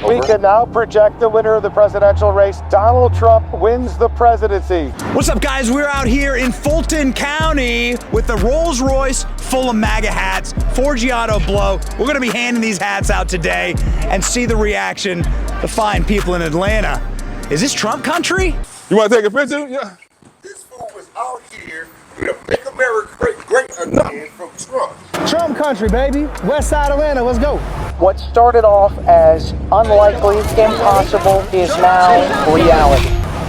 We can now project the winner of the presidential race. Donald Trump wins the presidency. What's up, guys? We're out here in Fulton County with the Rolls Royce full of MAGA hats, Forgiato blow. We're going to be handing these hats out today and see the reaction of the fine people in Atlanta. Is this Trump country? You want to take a picture? Yeah. This fool was out here to make America great again from Trump. Trump country, baby. West side Atlanta, let's go. What started off as unlikely, impossible, is now reality.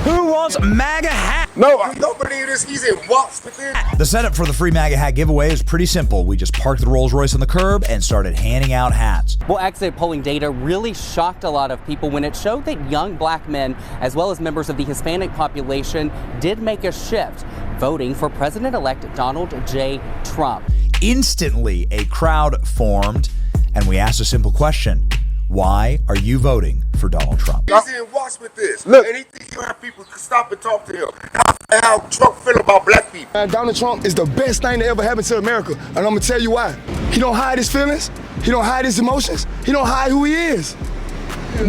Who wants MAGA hat? No. You don't believe this? He's in walks with this. The setup for the free MAGA hat giveaway is pretty simple. We just parked the Rolls Royce on the curb and started handing out hats. Well, exit polling data really shocked a lot of people when it showed that young black men, as well as members of the Hispanic population, did make a shift, voting for President-elect Donald J. Trump. Instantly, a crowd formed, and we asked a simple question. Why are you voting for Donald Trump? He's in walks with this. Look. And he thinks you have people stop and talk to him. How Trump feel about black people. Donald Trump is the best thing that ever happened to America. And I'm gonna tell you why. He don't hide his feelings. He don't hide his emotions. He don't hide who he is.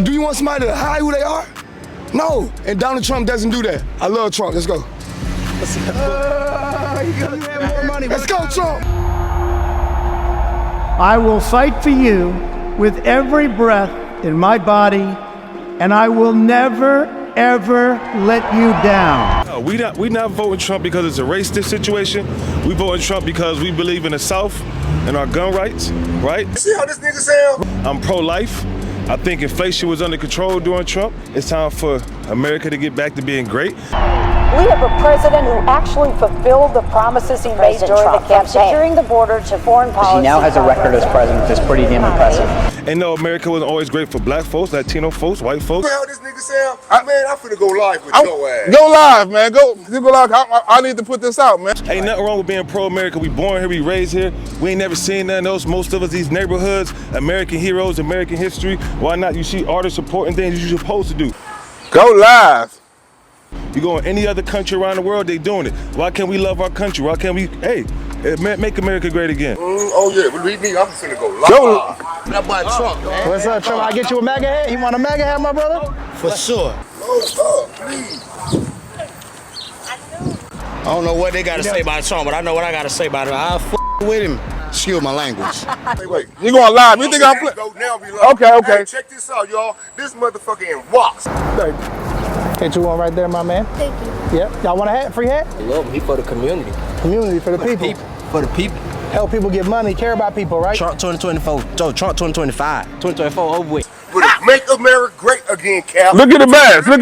Do you want somebody to hide who they are? No. And Donald Trump doesn't do that. I love Trump. Let's go. You have more money. Let's go, Trump. I will fight for you with every breath in my body, and I will never, ever let you down. No, we not voting Trump because it's a racist situation. We voting Trump because we believe in the South and our gun rights, right? See how this nigga sound? I'm pro-life. I think inflation was under control during Trump. It's time for America to get back to being great. We have a president who actually fulfilled the promises he made during the campaign, securing the border to foreign policy. He now has a record as president that's pretty damn impressive. And no, America wasn't always great for black folks, Latino folks, white folks. See how this nigga sound? Man, I'm finna go live with your ass. Go live, man. Go live. I need to put this out, man. Ain't nothing wrong with being pro-America. We born here, we raised here. We ain't never seen nothing else. Most of us, these neighborhoods, American heroes, American history. Why not? You see artists supporting things you're supposed to do. Go live. You go in any other country around the world, they doing it. Why can't we love our country? Why can't we, make America great again? Oh yeah, believe me, I'm finna go live. That boy Trump, man. What's up, Trump? I get you a MAGA hat? You want a MAGA hat, my brother? For sure. Oh, please. I don't know what they got to say about Trump, but I know what I got to say about him. I'll with him. Excuse my language. Hey, wait. You going live? You think I'm playing? Go now, be live. Okay. Hey, check this out, y'all. This motherfucker in walks. Get you one right there, my man. Thank you. Yep. Y'all want a hat? Free hat? I love him. He for the community. Community for the people. For the people. Help people get money, care about people, right? Trump 2024. Trump 2025. 2024 over with. But make America great again, Cal. Look at the badge. Look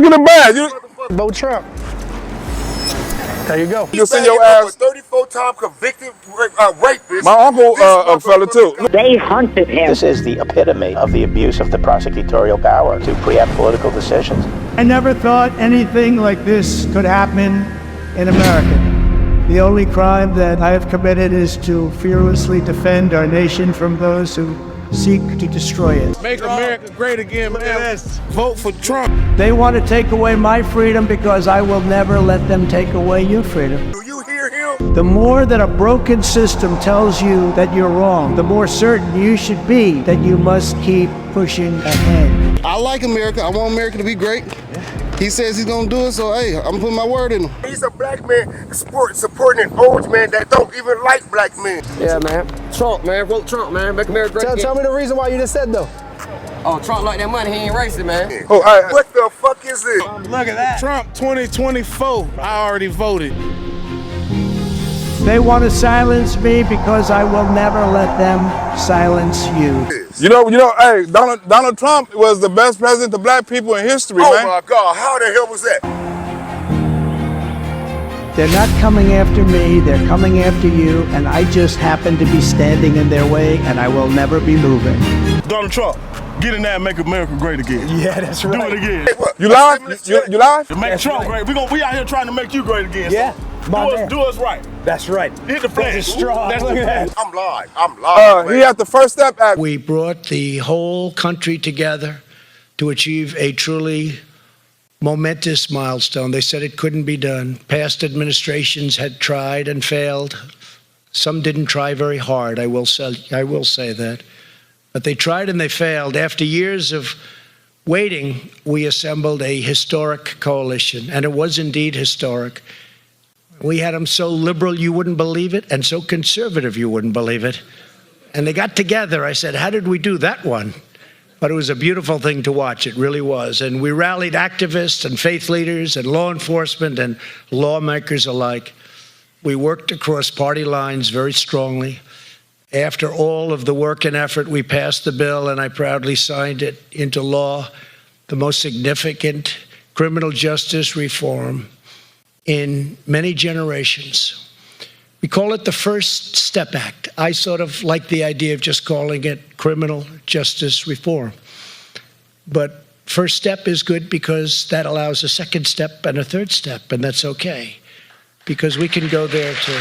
at the badge. Vote Trump. There you go. You send your ass. 34-time convicted rapist. My uncle a fella too. They hunted him. This is the epitome of the abuse of the prosecutorial power to preempt political decisions. I never thought anything like this could happen in America. The only crime that I have committed is to fearlessly defend our nation from those who seek to destroy it. Make America great again, man. Vote for Trump. They want to take away my freedom because I will never let them take away your freedom. Do you hear him? The more that a broken system tells you that you're wrong, the more certain you should be that you must keep pushing ahead. I like America. I want America to be great. He says he's gonna do it, so hey, I'm putting my word in him. He's a black man supporting an old man that don't even like black men. Yeah, man. Trump, man. Vote Trump, man. Make America great again. Tell me the reason why you just said though. Oh, Trump like that money. He ain't racist, man. Oh, What the fuck is this? Look at that. Trump 2024. I already voted. They want to silence me because I will never let them silence you. You know, hey, Donald Trump was the best president of black people in history, man. Oh my God, how the hell was that? They're not coming after me, they're coming after you, and I just happen to be standing in their way, and I will never be moving. Donald Trump, get in there and make America great again. Yeah, that's right. Do it again. Hey, what? You live? You live? To make Trump great. We out here trying to make you great again. Yeah. So do us right. That's right. Hit the flag. Strong. That's the flag. I'm live. He had the First Step Act. We brought the whole country together to achieve a truly momentous milestone. They said it couldn't be done. Past administrations had tried and failed. Some didn't try very hard, I will say that. But they tried and they failed. After years of waiting, we assembled a historic coalition, and it was indeed historic. We had them so liberal you wouldn't believe it, and so conservative you wouldn't believe it. And they got together. I said, how did we do that one? But it was a beautiful thing to watch. It really was. And we rallied activists and faith leaders and law enforcement and lawmakers alike. We worked across party lines very strongly. After all of the work and effort, we passed the bill, and I proudly signed it into law, the most significant criminal justice reform in many generations. We call it the First Step Act. I sort of like the idea of just calling it criminal justice reform. But first step is good because that allows a second step and a third step, and that's okay, because we can go there too.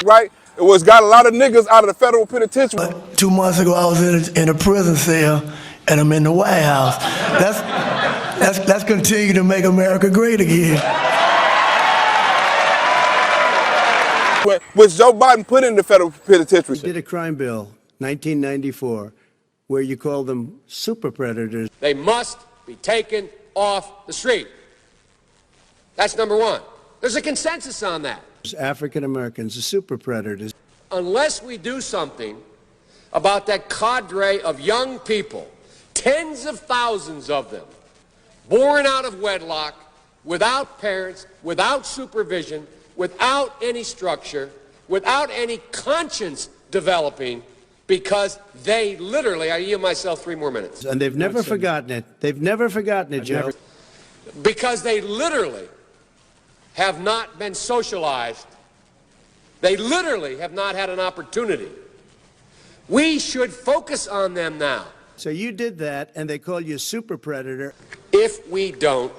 Right? It was got a lot of niggas out of the federal penitentiary. 2 months ago, I was in a prison cell, and I'm in the White House. Let's continue to make America great again. Which Joe Biden put in the federal penitentiary. We did a crime bill, 1994, where you call them super predators. They must be taken off the street. That's number one. There's a consensus on that. African Americans, the super predators. Unless we do something about that cadre of young people, tens of thousands of them, born out of wedlock, without parents, without supervision, without any structure, without any conscience developing, because they literally, I yield myself 3 more minutes. And they've never forgotten it. They've never forgotten it, Joe. Because they literally have not been socialized. They literally have not had an opportunity. We should focus on them now. So you did that, and they call you a super predator. If we don't,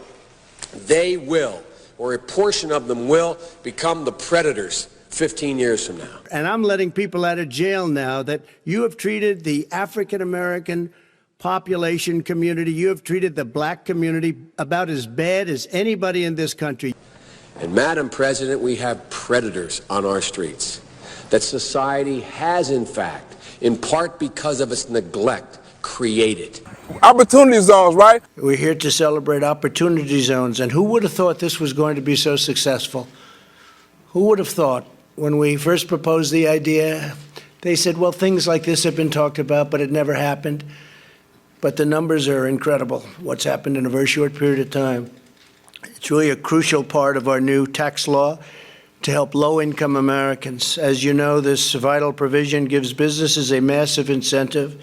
they will, or a portion of them will, become the predators 15 years from now. And I'm letting people out of jail now that you have treated the African American population community, you have treated the black community about as bad as anybody in this country. And Madam President, we have predators on our streets that society has, in fact, in part because of its neglect, created. Opportunity zones, right? We're here to celebrate opportunity zones. And who would have thought this was going to be so successful? Who would have thought when we first proposed the idea? They said, well, things like this have been talked about, but it never happened. But the numbers are incredible, what's happened in a very short period of time. It's really a crucial part of our new tax law to help low-income Americans. As you know, this vital provision gives businesses a massive incentive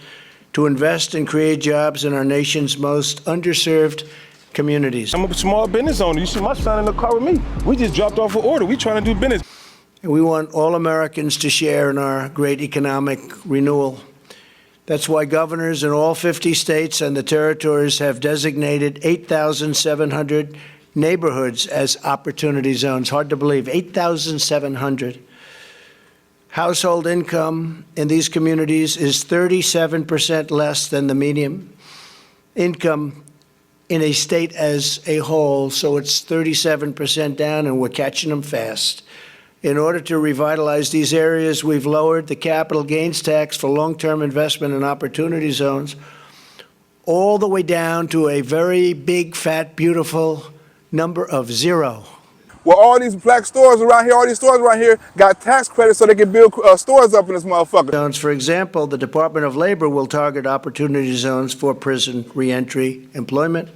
to invest and create jobs in our nation's most underserved communities. I'm a small business owner. You see my son in the car with me. We just dropped off an order. We trying to do business. And we want all Americans to share in our great economic renewal. That's why governors in all 50 states and the territories have designated 8,700 neighborhoods as opportunity zones. Hard to believe, 8,700. Household income in these communities is 37% less than the median income in a state as a whole, so it's 37% down, and we're catching them fast. In order to revitalize these areas, we've lowered the capital gains tax for long-term investment in opportunity zones all the way down to a very big, fat, beautiful number of 0. Well, all these black stores around here, all these stores around here got tax credits so they can build stores up in this motherfucker. For example, the Department of Labor will target opportunity zones for prison reentry employment.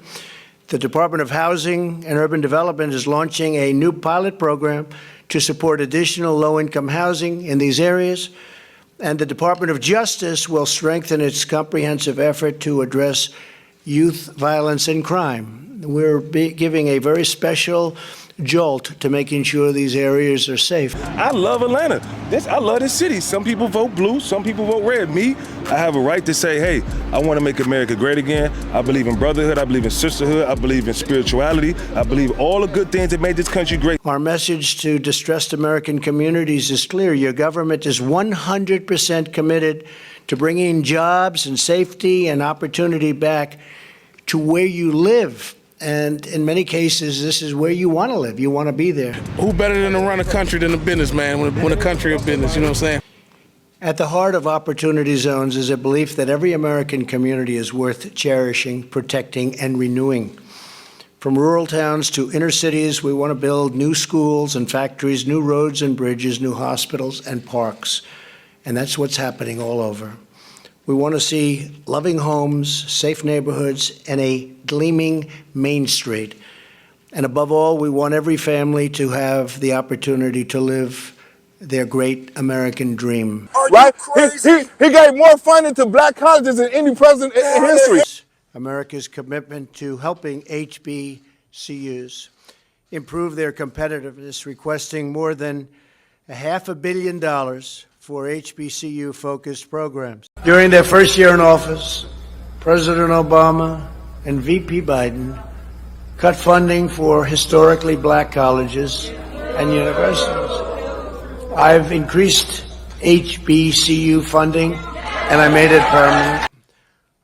The Department of Housing and Urban Development is launching a new pilot program to support additional low-income housing in these areas. And the Department of Justice will strengthen its comprehensive effort to address youth violence and crime. We're giving a very special jolt to making sure these areas are safe. I love Atlanta. I love this city. Some people vote blue, some people vote red. Me, I have a right to say, hey, I want to make America great again. I believe in brotherhood, I believe in sisterhood, I believe in spirituality, I believe all the good things that made this country great. Our message to distressed American communities is clear. Your government is 100% committed to bringing jobs and safety and opportunity back to where you live. And in many cases, this is where you want to live. You want to be there. Who better than to run a country than a businessman when a country of business, you know what I'm saying? At the heart of Opportunity Zones is a belief that every American community is worth cherishing, protecting, and renewing. From rural towns to inner cities, we want to build new schools and factories, new roads and bridges, new hospitals and parks. And that's what's happening all over. We want to see loving homes, safe neighborhoods, and a gleaming Main Street. And above all, we want every family to have the opportunity to live their great American dream. Right? He gave more funding to black colleges than any president in history. America's commitment to helping HBCUs improve their competitiveness, requesting more than $500 million for HBCU-focused programs. During their first year in office, President Obama and VP Biden cut funding for historically black colleges and universities. I've increased HBCU funding, and I made it permanent.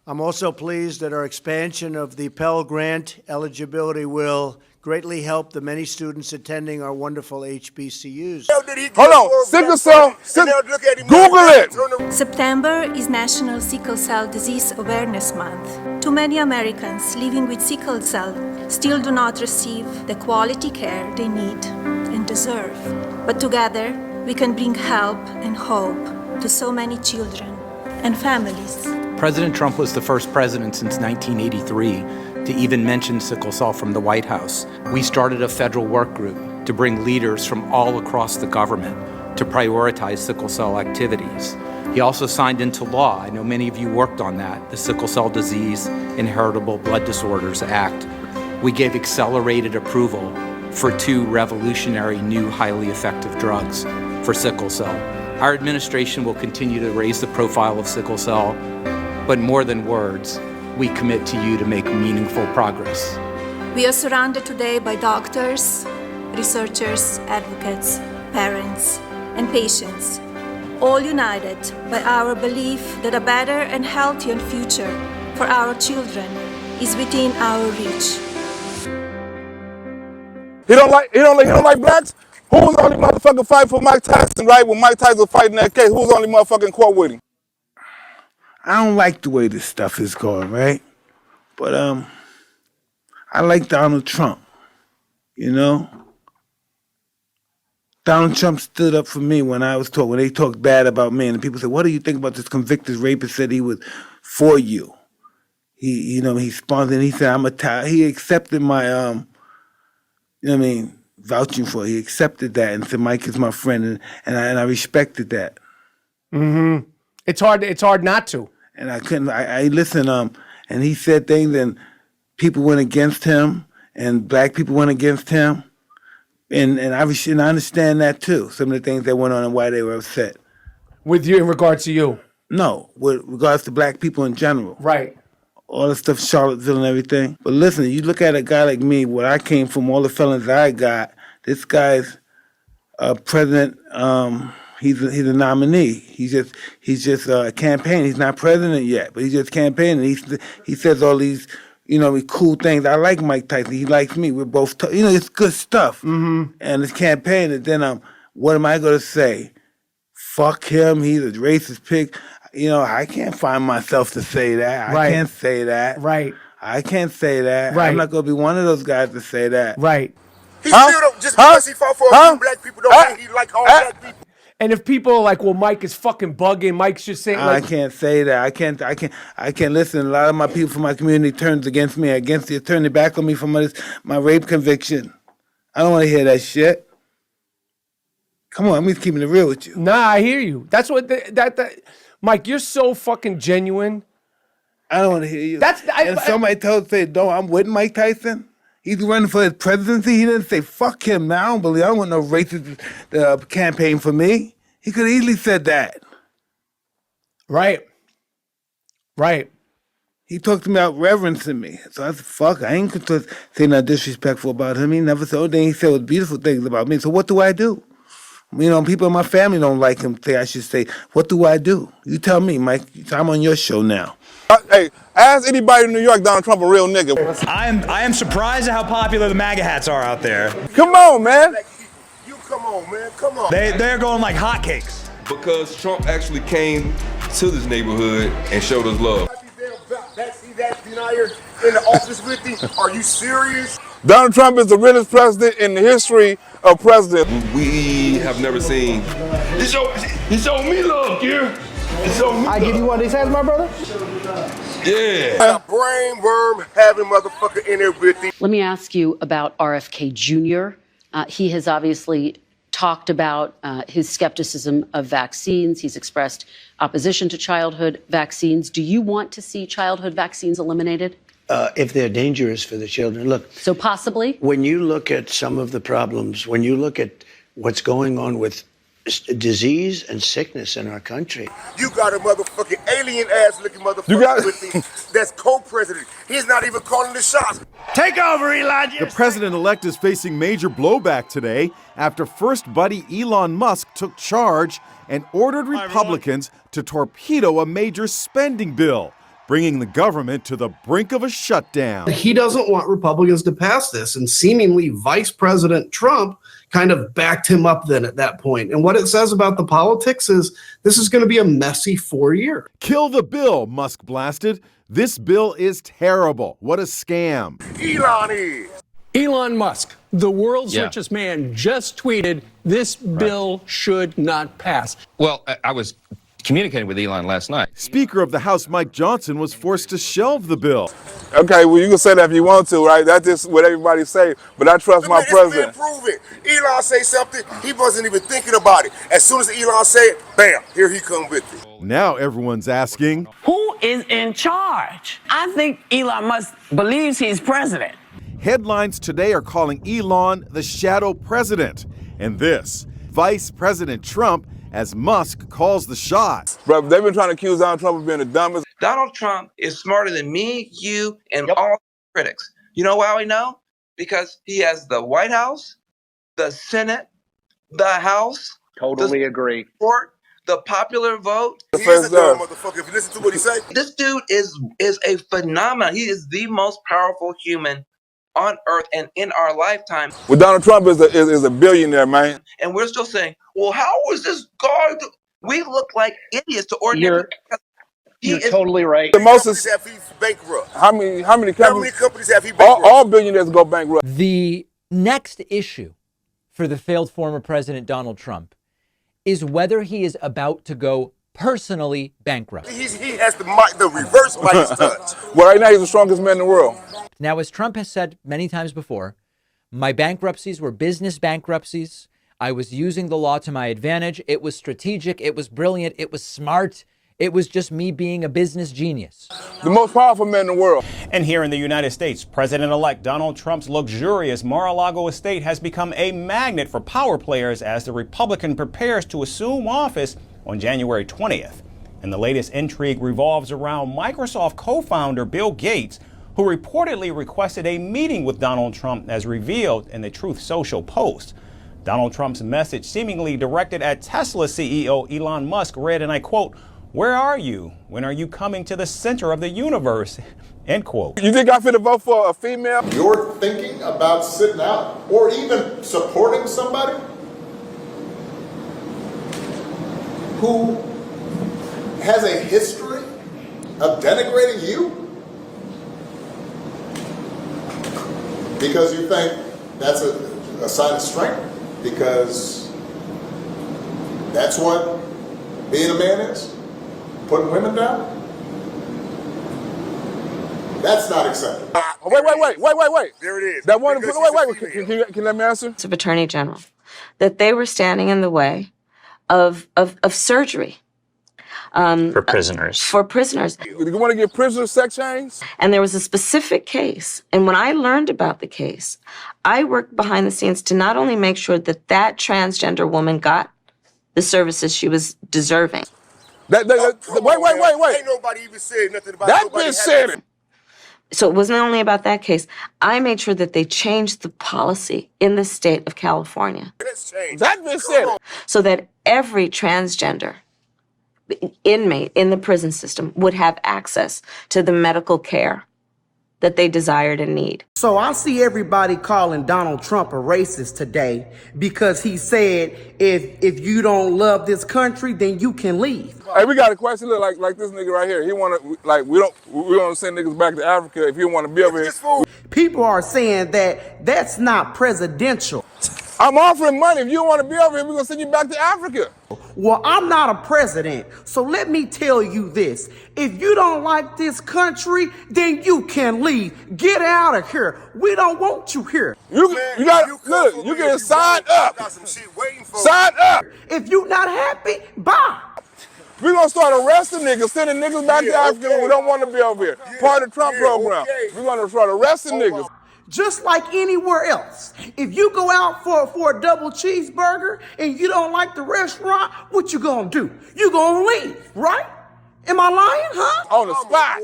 I'm also pleased that our expansion of the Pell Grant eligibility will greatly help the many students attending our wonderful HBCUs. Hold on, sickle cell, Google it. September is National Sickle Cell Disease Awareness Month. Too many Americans living with sickle cell still do not receive the quality care they need and deserve. But together, we can bring help and hope to so many children and families. President Trump was the first president since 1983 to even mention sickle cell from the White House. We started a federal work group to bring leaders from all across the government to prioritize sickle cell activities. He also signed into law, I know many of you worked on that, the Sickle Cell Disease Inheritable Blood Disorders Act. We gave accelerated approval for 2 revolutionary new highly effective drugs for sickle cell. Our administration will continue to raise the profile of sickle cell, but more than words, we commit to you to make meaningful progress. We are surrounded today by doctors, researchers, advocates, parents, and patients, all united by our belief that a better and healthier future for our children is within our reach. He don't like blacks? Who was the only motherfucking fight for Mike Tyson, right? When Mike Tyson was fighting that case, who was the only motherfucking court with him? I don't like the way this stuff is going, right? But I like Donald Trump, you know? Donald Trump stood up for me when they talked bad about me, and people said, "What do you think about this convicted rapist?" Said he was for you. He sponsored, and he said, he accepted my, vouching for it. He accepted that and said, "Mike is my friend," and I respected that. Mm-hmm. It's hard not to. And I couldn't. I listened. And he said things, and people went against him, and black people went against him, and I understand that too. Some of the things that went on and why they were upset. With you, in regards to you? No, with regards to black people in general. Right. All the stuff, Charlottesville and everything. But listen, you look at a guy like me, where I came from, all the felons I got. This guy's president. He's a nominee. He's just campaigning. He's not president yet, but he's just campaigning. He says all these, cool things. I like Mike Tyson. He likes me. We're both, it's good stuff. Mm-hmm. And it's campaigning. And then what am I going to say? Fuck him. He's a racist pig. I can't find myself to say that. Right. I can't say that. Right. I can't say that. Right. I'm not going to be one of those guys to say that. Right. He still don't, just because he fought for a few black people don't mean he like all black people. And if people are like, well, Mike is fucking bugging, Mike's just saying I can't say that. I can't listen. A lot of my people from my community turns against me, turn their back on me for my rape conviction. I don't want to hear that shit. Come on, I'm just keeping it real with you. Nah, I hear you. That's what Mike, you're so fucking genuine. I don't want to hear you. Somebody said, "No, I'm with Mike Tyson. He's running for his presidency." He didn't say, "Fuck him." Now I don't want no racist campaign for me. He could have easily said that. Right. Right. He talked to me about reverencing me. So I said, fuck, I ain't going to say nothing disrespectful about him. He never said, he said was beautiful things about me. So what do I do? People in my family don't like him. I should say, what do I do? You tell me, Mike. I'm on your show now. Hey, ask anybody in New York, Donald Trump a real nigga. I am surprised at how popular the MAGA hats are out there. Come on, man. You come on, man. Come on. They're going like hotcakes. Because Trump actually came to this neighborhood and showed us love. See that denier in the office with him? Are you serious? Donald Trump is the realest president in the history of presidents. We have never seen. He showed me love, Gary. He showed me love. I give you one of these hands, my brother? Yeah. A brain worm having motherfucker in there with him. Let me ask you about RFK Jr. He has obviously talked about his skepticism of vaccines. He's expressed opposition to childhood vaccines. Do you want to see childhood vaccines eliminated? If they're dangerous for the children. Look. So possibly? When you look at some of the problems, when you look at what's going on with disease and sickness in our country. You got a motherfucking alien ass looking motherfucker with him that's co-president. He's not even calling the shots. Take over, Elijah! The president-elect is facing major blowback today after First Buddy Elon Musk took charge and ordered Republicans to torpedo a major spending bill, bringing the government to the brink of a shutdown. He doesn't want Republicans to pass this, and seemingly Vice President Trump kind of backed him up then at that point. And what it says about the politics is this is going to be a messy 4 years. Kill the bill, Musk blasted. This bill is terrible. What a scam. Elon is. Elon Musk, the world's richest man, just tweeted this bill should not pass. Well, I was communicating with Elon last night. Speaker of the House Mike Johnson was forced to shelve the bill. Okay, well, you can say that if you want to, right? That's just what everybody say, but I trust my president. Prove it. Elon say something, he wasn't even thinking about it. As soon as Elon say it, bam, here he come with it. Now everyone's asking, who is in charge? I think Elon Musk believes he's president. Headlines today are calling Elon the shadow president. And this, Vice President Trump as Musk calls the shots. Bro, they've been trying to accuse Donald Trump of being the dumbest. Donald Trump is smarter than me, you, and all critics. You know why we know? Because he has the White House, the Senate, the House. Totally agree. Court, the popular vote. He is a dumb motherfucker if you listen to what he say. This dude is a phenomenon. He is the most powerful human on earth and in our lifetime. Well, Donald Trump is a billionaire, man. And we're still saying, well, how was this guy? We look like idiots to ordinary people. You're totally right. The most companies have he bankrupt? How many companies have he bankrupt? All billionaires go bankrupt. The next issue for the failed former president Donald Trump is whether he is about to go personally bankrupt. He has the reverse Midas touch. Well, right now he's the strongest man in the world. Now, as Trump has said many times before, my bankruptcies were business bankruptcies. I was using the law to my advantage. It was strategic. It was brilliant. It was smart. It was just me being a business genius. The most powerful man in the world. And here in the United States, President-elect Donald Trump's luxurious Mar-a-Lago estate has become a magnet for power players as the Republican prepares to assume office on January 20th. And the latest intrigue revolves around Microsoft co-founder Bill Gates, who reportedly requested a meeting with Donald Trump as revealed in the Truth Social post. Donald Trump's message, seemingly directed at Tesla CEO Elon Musk, read, and I quote, "Where are you? When are you coming to the center of the universe?" End quote. You think I fit to vote for a female? You're thinking about sitting out or even supporting somebody who has a history of denigrating you? Because you think that's a sign of strength? Because that's what being a man is? Putting women down? That's not acceptable. Wait. There it is. That one, wait. Can let me answer? Of Attorney General, that they were standing in the way of surgery. For prisoners. For prisoners. You want to get prisoners sex change? And there was a specific case. And when I learned about the case, I worked behind the scenes to not only make sure that that transgender woman got the services she was deserving. Wait. Ain't nobody even said nothing about that. That bitch said it. So it wasn't only about that case. I made sure that they changed the policy in the state of California. That bitch said it. So that every transgender inmate in the prison system would have access to the medical care that they desired and need. So I see everybody calling Donald Trump a racist today because he said, if you don't love this country, then you can leave. Hey, we got a question. Look, like this nigga right here. He wanna we don't send niggas back to Africa if he want to be over here. People are saying that that's not presidential. I'm offering money. If you want to be over here, we're gonna send you back to Africa. Well, I'm not a president, so let me tell you this. If you don't like this country, then you can leave. Get out of here. We don't want you here. You can sign up. Sign up. If you not happy, bye. We're gonna start arresting niggas, sending niggas back to Africa when we don't want to be over here. Part of the Trump program. We're gonna start arresting niggas. Just like anywhere else. If you go out for a double cheeseburger and you don't like the restaurant, what you gonna do? You gonna leave, right? Am I lying, huh? On the spot.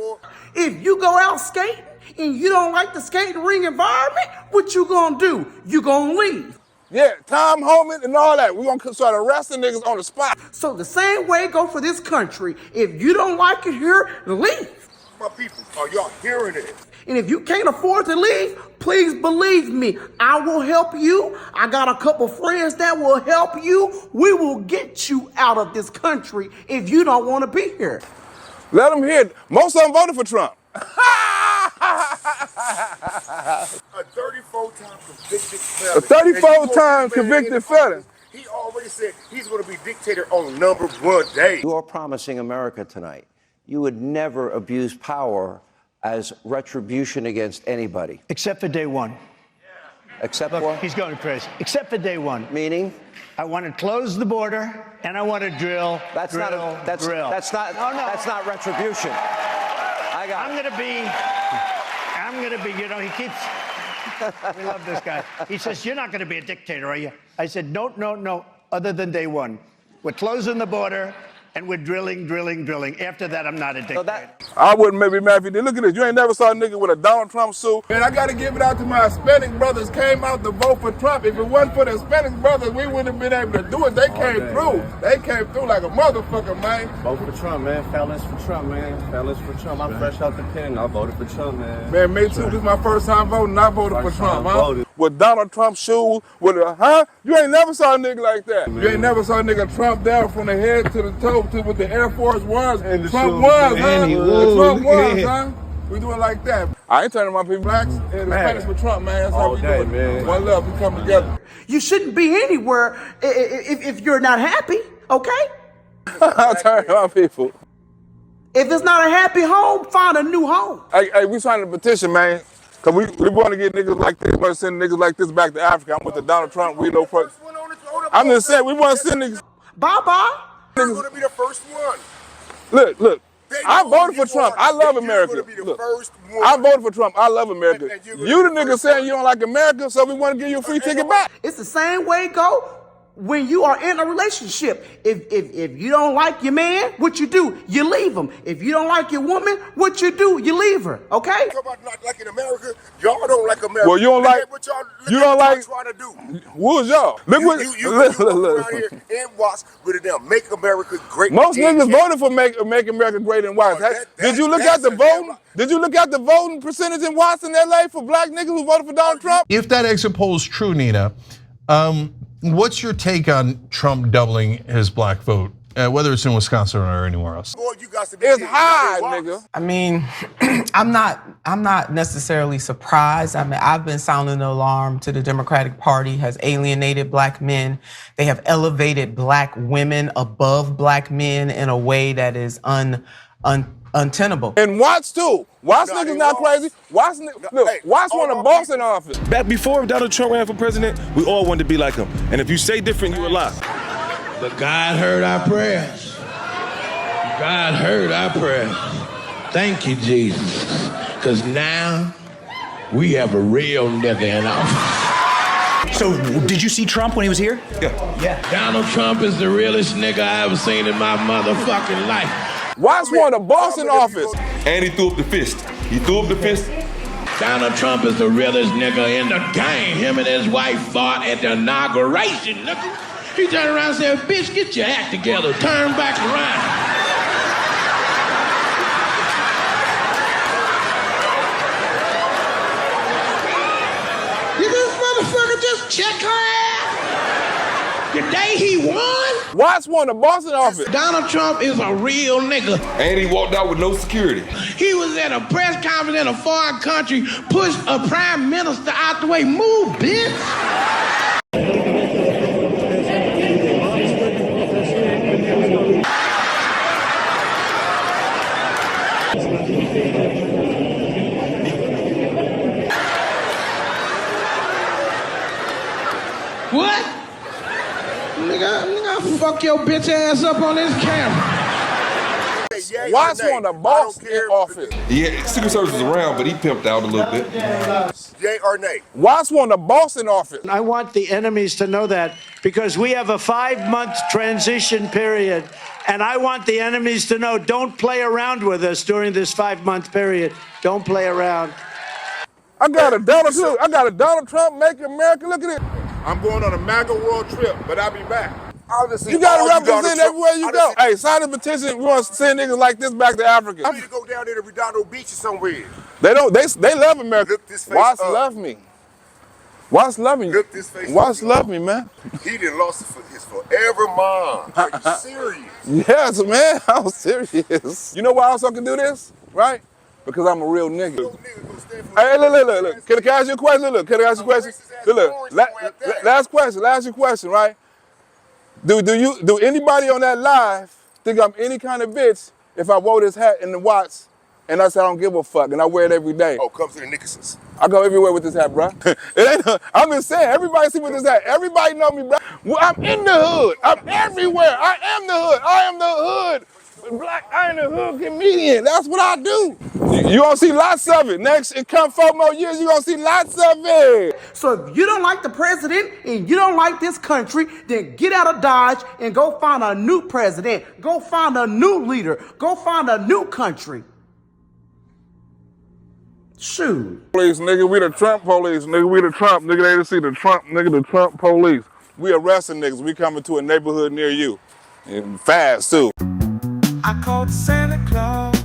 If you go out skating and you don't like the skating ring environment, what you gonna do? You gonna leave. Yeah, Tom Homan and all that. We're gonna start arresting niggas on the spot. So the same way go for this country. If you don't like it here, leave. My people, are y'all hearing it? And if you can't afford to leave, please believe me, I will help you. I got a couple friends that will help you. We will get you out of this country if you don't want to be here. Let them hear it. Most of them voted for Trump. A 34-time convicted felon. A 34-time convicted felon. He already said he's going to be dictator on number 1 day. You are promising America tonight you would never abuse power as retribution against anybody. Except for day one. Except Look, for? he's going crazy. Except for day one. Meaning? I want to close the border and I want to drill. That's not retribution. I'm gonna be, you know, he keeps, we love this guy. He says, you're not gonna be a dictator, are you? I said, no, other than day one. We're closing the border and we're drilling. After that, I'm not a dictator. I wouldn't maybe mad if you did. Look at this. You ain't never saw a nigga with a Donald Trump suit. Man, I got to give it out to my Hispanic brothers came out to vote for Trump. If it wasn't for the Hispanic brothers, we wouldn't have been able to do it. They came through. Man. They came through like a motherfucker, man. Vote for Trump, man. Fellas for Trump, man. Fellas for Trump. I'm fresh out the pen. I voted for Trump, man. Man, me too. This is my first time voting. I voted for Trump, huh? With Donald Trump shoes, with a, You ain't never saw a nigga like that. Man. You ain't never saw a nigga Trump down from the head to the toe with the Air Force Ones. Trump was, huh? Trump was, huh? We do it like that. I ain't turning my people blacks and Hispanics for Trump, man. That's how we do it. Man. One love, we come together. You shouldn't be anywhere if you're not happy, okay? I'll turn my people. If it's not a happy home, find a new home. Hey, we signed a petition, man. Cause we want to get niggas like this, we want to send niggas like this back to Africa. I'm with the Donald Trump, we know first. I'm just saying, we want to send niggas. Bye-bye. You're going to be the first one. Look. I voted for Trump. I love America. Look, I voted for Trump. I love America. You the nigga saying you don't like America, so we want to give you a free ticket back. It's the same way it go when you are in a relationship. If you don't like your man, what you do? You leave him. If you don't like your woman, what you do? You leave her. Okay? Talk about not liking America. Y'all don't like America. Well, you don't like. You don't like. Trying to do. What was y'all? Look what. You around here and watch with them. Make America great. Most niggas voted for make America great and white. Did you look at the voting? Did you look at the voting percentage in Washington, LA for black niggas who voted for Donald Trump? If that exit poll is true, Nina, what's your take on Trump doubling his black vote, whether it's in Wisconsin or anywhere else? It's high, nigga. I mean, I'm not necessarily surprised. I mean, I've been sounding the alarm to the Democratic Party has alienated black men. They have elevated black women above black men in a way that is untenable. And Watts too. Watts niggas not crazy. Watts want a boss in office. Back before Donald Trump ran for president, we all wanted to be like him. And if you say different, you a lie. But God heard our prayers. God heard our prayers. Thank you, Jesus. Because now we have a real nigga in office. So, did you see Trump when he was here? Yeah. Donald Trump is the realest nigga I ever seen in my motherfucking life. Watts want a boss in office. And he threw up the fist. Donald Trump is the realest nigga in the game. Him and his wife fought at the inauguration, nigga. He turned around and said, bitch, get your act together. Turn back around. check her ass the day he won. Watts won the Boston office. Donald Trump is a real nigga. And he walked out with no security. He was at a press conference in a foreign country, pushed a prime minister out the way. Move, bitch. What? Nigga, I'll fuck your bitch ass up on this camera. Watts won the Boston office. Yeah, Secret Service was around, but he pimped out a little bit. Yay or nay? Watts won the Boston office. I want the enemies to know that because we have a 5-month transition period. And I want the enemies to know, don't play around with us during this 5-month period. Don't play around. I got a Donald Trump Make America. Look at it. I'm going on a Maga world trip, but I'll be back. You gotta represent everywhere you go. Hey, sign the petition. We want to send niggas like this back to Africa. I need to go down there to Redondo Beach or somewhere. They don't. They love America. Look this face Watts up. love me. Watts love me. Look this face Watts up. love me, man. He done lost his forever mom. Are you serious? Yes, man. I'm serious. You know why else I can do this? Right? Because I'm a real nigga. Hey, look. Can I ask you a question? Look, can I ask you a question? Look. Last question, right? Do anybody on that live think I'm any kind of bitch if I wore this hat in the Watts and I said I don't give a fuck and I wear it every day? Oh, come to the Nickersons. I go everywhere with this hat, bro. I'm just saying, everybody see with this hat. Everybody know me, bro. Well, I'm in the hood. I'm everywhere. I am the hood. I am the hood. Black, I am the hood comedian. That's what I do. You gonna see lots of it. Next, it come 4 more years, you gonna see lots of it. So if you don't like the president and you don't like this country, then get out of Dodge and go find a new president. Go find a new leader. Go find a new country. Shoot. Police, nigga, we the Trump police, nigga, we the Trump, nigga, they just see the Trump, nigga, the Trump police. We arresting niggas, we coming to a neighborhood near you. And fast, too. I called Santa Claus.